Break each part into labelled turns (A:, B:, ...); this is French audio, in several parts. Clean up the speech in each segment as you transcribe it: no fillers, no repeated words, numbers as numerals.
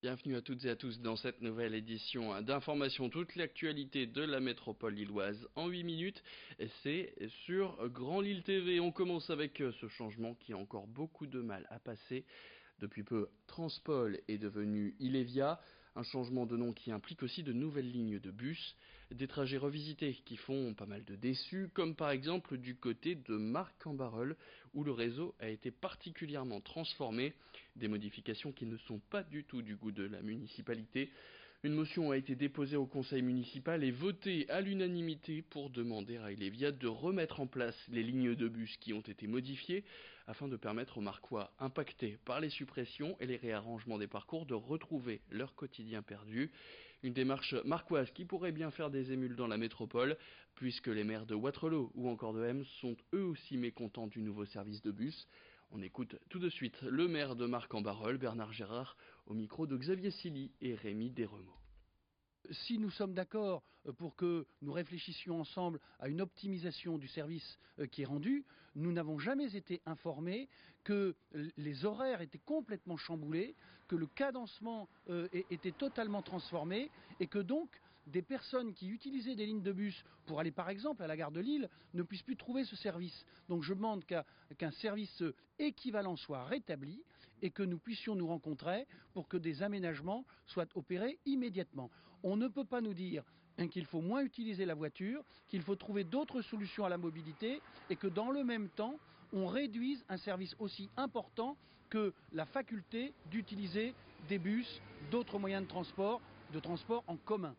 A: Bienvenue à toutes et à tous dans cette nouvelle édition d'information. Toute l'actualité de la métropole lilloise en 8 minutes. Et c'est sur Grand Lille TV. On commence avec ce changement qui a encore beaucoup de mal à passer. Depuis peu, Transpol est devenu Ilevia. Un changement de nom qui implique aussi de nouvelles lignes de bus, des trajets revisités qui font pas mal de déçus, comme par exemple du côté de Marcq-en-Barœul, où le réseau a été particulièrement transformé, des modifications qui ne sont pas du tout du goût de la municipalité. Une motion a été déposée au conseil municipal et votée à l'unanimité pour demander à Ilevia de remettre en place les lignes de bus qui ont été modifiées afin de permettre aux Marquois impactés par les suppressions et les réarrangements des parcours de retrouver leur quotidien perdu. Une démarche marquoise qui pourrait bien faire des émules dans la métropole puisque les maires de Wattrelos ou encore de Hems sont eux aussi mécontents du nouveau service de bus. On écoute tout de suite le maire de Marcq-en-Barœul, Bernard Gérard, au micro de Xavier Silly et Rémi Desremeaux.
B: Si nous sommes d'accord pour que nous réfléchissions ensemble à une optimisation du service qui est rendu, nous n'avons jamais été informés que les horaires étaient complètement chamboulés, que le cadencement était totalement transformé et que donc des personnes qui utilisaient des lignes de bus pour aller par exemple à la gare de Lille ne puissent plus trouver ce service. Donc je demande qu'un service équivalent soit rétabli et que nous puissions nous rencontrer pour que des aménagements soient opérés immédiatement. On ne peut pas nous dire qu'il faut moins utiliser la voiture, qu'il faut trouver d'autres solutions à la mobilité et que dans le même temps, on réduise un service aussi important que la faculté d'utiliser des bus, d'autres moyens de transport en commun.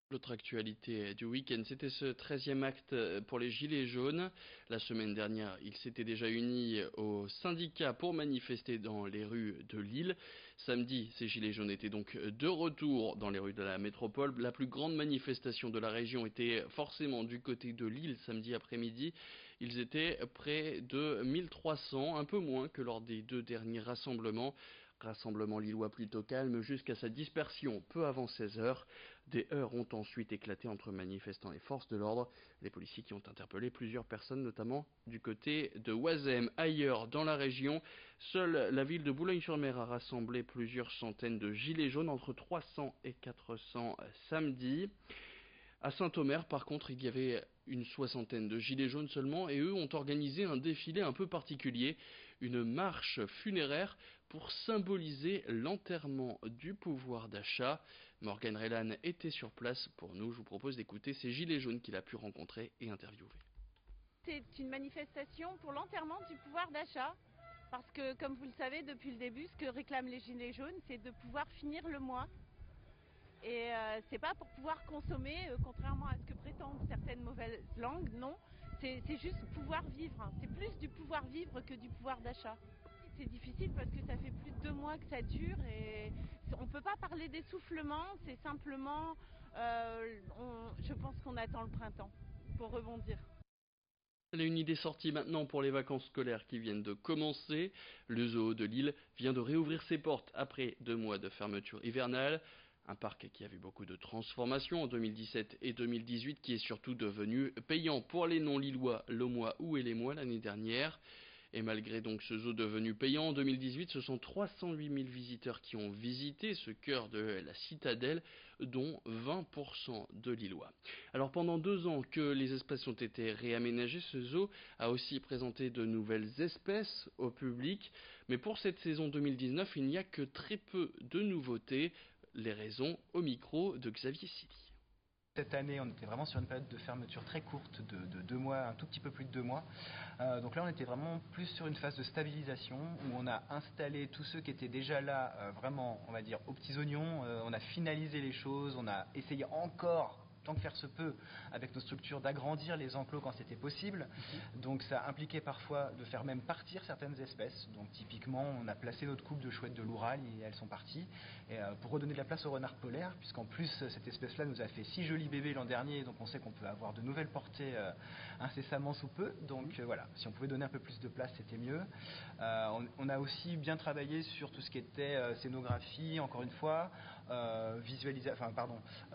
A: L'autre actualité du week-end, c'était ce 13e acte pour les Gilets jaunes. La semaine dernière, ils s'étaient déjà unis au syndicat pour manifester dans les rues de Lille. Samedi, ces Gilets jaunes étaient donc de retour dans les rues de la métropole. La plus grande manifestation de la région était forcément du côté de Lille samedi après-midi. Ils étaient près de 1300, un peu moins que lors des deux derniers rassemblements. Rassemblement lillois plutôt calme jusqu'à sa dispersion peu avant 16 heures. Des heurts ont ensuite éclaté entre manifestants et forces de l'ordre. Les policiers qui ont interpellé plusieurs personnes, notamment du côté de Oisem. Ailleurs dans la région, seule la ville de Boulogne-sur-Mer a rassemblé plusieurs centaines de gilets jaunes, entre 300 et 400 samedi. À Saint-Omer, par contre, il y avait une soixantaine de gilets jaunes seulement et eux ont organisé un défilé un peu particulier, une marche funéraire pour symboliser l'enterrement du pouvoir d'achat. Morgan Rellan était sur place pour nous. Je vous propose d'écouter ces gilets jaunes qu'il a pu rencontrer et interviewer.
C: C'est une manifestation pour l'enterrement du pouvoir d'achat. Parce que, comme vous le savez, depuis le début, ce que réclament les gilets jaunes, c'est de pouvoir finir le mois. Et c'est pas pour pouvoir consommer, contrairement à ce que prétendent certaines mauvaises langues, non. C'est juste pouvoir vivre. C'est plus du pouvoir vivre que du pouvoir d'achat. C'est difficile parce que ça fait plus de 2 mois que ça dure et on peut pas parler d'essoufflement, c'est simplement, je pense qu'on attend le printemps pour rebondir.
A: Une idée sortie maintenant pour les vacances scolaires qui viennent de commencer. Le zoo de Lille vient de réouvrir ses portes après 2 mois de fermeture hivernale. Un parc qui a vu beaucoup de transformations en 2017 et 2018, qui est surtout devenu payant pour les non-lillois, l'Aumois ou Élémois l'année dernière. Et malgré donc ce zoo devenu payant en 2018, ce sont 308 000 visiteurs qui ont visité ce cœur de la citadelle, dont 20% de Lillois. Alors pendant 2 ans que les espaces ont été réaménagés, ce zoo a aussi présenté de nouvelles espèces au public. Mais pour cette saison 2019, il n'y a que très peu de nouveautés. Les raisons au micro de Xavier Silly.
D: Cette année, on était vraiment sur une période de fermeture très courte, de 2 mois, un tout petit peu plus de 2 mois. Donc là, on était vraiment plus sur une phase de stabilisation où on a installé tous ceux qui étaient déjà là, vraiment, on va dire, aux petits oignons. On a finalisé les choses, on a essayé encore, tant que faire se peut, avec nos structures, d'agrandir les enclos quand c'était possible. Donc ça impliquait parfois de faire même partir certaines espèces. Donc typiquement, on a placé notre couple de chouettes de l'Oural et elles sont parties. Et, pour redonner de la place au renard polaire, puisqu'en plus cette espèce-là nous a fait 6 jolis bébés l'an dernier, donc on sait qu'on peut avoir de nouvelles portées incessamment sous peu. Donc voilà, si on pouvait donner un peu plus de place, c'était mieux. On a aussi bien travaillé sur tout ce qui était scénographie, encore une fois,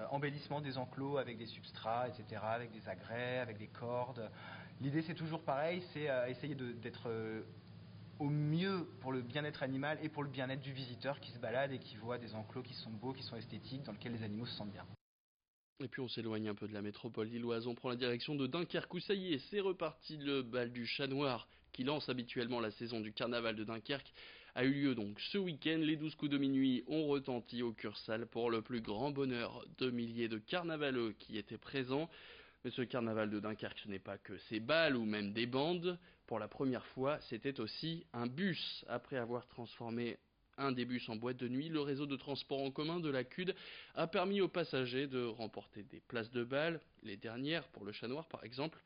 D: embellissement des enclos avec des substrats, etc., avec des agrès, avec des cordes. L'idée c'est toujours pareil, c'est essayer d'être au mieux pour le bien-être animal et pour le bien-être du visiteur qui se balade et qui voit des enclos qui sont beaux, qui sont esthétiques, dans lesquels les animaux se sentent bien.
A: Et puis on s'éloigne un peu de la métropole lilloise, on prend la direction de Dunkerque où ça y est, c'est reparti. Le bal du Chat Noir qui lance habituellement la saison du carnaval de Dunkerque a eu lieu donc ce week-end. Les 12 coups de minuit ont retenti au Cursal pour le plus grand bonheur de milliers de carnavaleux qui étaient présents. Mais ce carnaval de Dunkerque, ce n'est pas que ces balles ou même des bandes. Pour la première fois, c'était aussi un bus. Après avoir transformé un des bus en boîte de nuit, le réseau de transport en commun de la CUD a permis aux passagers de remporter des places de bal, les dernières pour le Chat Noir par exemple,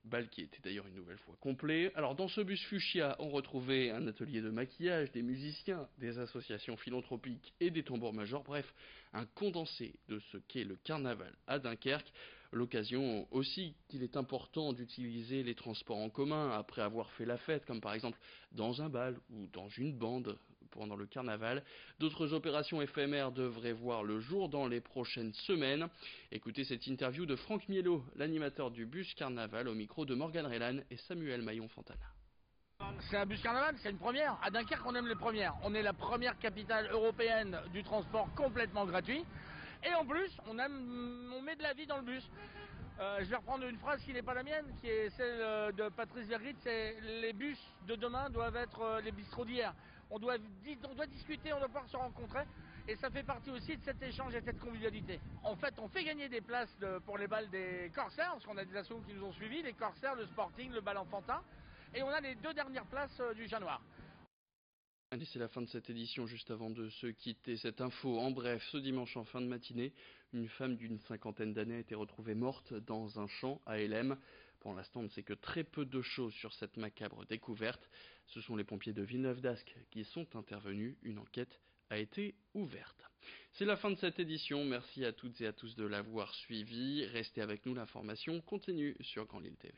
A: bal qui était d'ailleurs une nouvelle fois complet. Alors dans ce bus fuchsia, on retrouvait un atelier de maquillage, des musiciens, des associations philanthropiques et des tambours-majors, bref, un condensé de ce qu'est le carnaval à Dunkerque. L'occasion aussi qu'il est important d'utiliser les transports en commun après avoir fait la fête, comme par exemple dans un bal ou dans une bande pendant le carnaval. D'autres opérations éphémères devraient voir le jour dans les prochaines semaines. Écoutez cette interview de Franck Mielo, l'animateur du bus carnaval, au micro de Morgane Rélan et Samuel Maillon-Fontana.
E: C'est un bus carnaval, c'est une première. À Dunkerque, on aime les premières. On est la première capitale européenne du transport complètement gratuit. Et en plus, on met de la vie dans le bus. Je vais reprendre une phrase qui n'est pas la mienne, qui est celle de Patrice Vergrit, c'est les bus de demain doivent être les bistrots d'hier. On doit discuter, on doit pouvoir se rencontrer. Et ça fait partie aussi de cet échange et de cette convivialité. En fait, on fait gagner des places pour les balles des corsaires, parce qu'on a des assos qui nous ont suivis, les corsaires, le sporting, le bal enfantin. Et on a les 2 dernières places du Chat Noir.
A: Allez, c'est la fin de cette édition. Juste avant de se quitter, cette info en bref, ce dimanche en fin de matinée, une femme d'une 50aine d'années a été retrouvée morte dans un champ à Hélène. Pour l'instant, on ne sait que très peu de choses sur cette macabre découverte. Ce sont les pompiers de Villeneuve-d'Ascq qui sont intervenus. Une enquête a été ouverte. C'est la fin de cette édition. Merci à toutes et à tous de l'avoir suivi. Restez avec nous, l'information continue sur Grand Lille TV.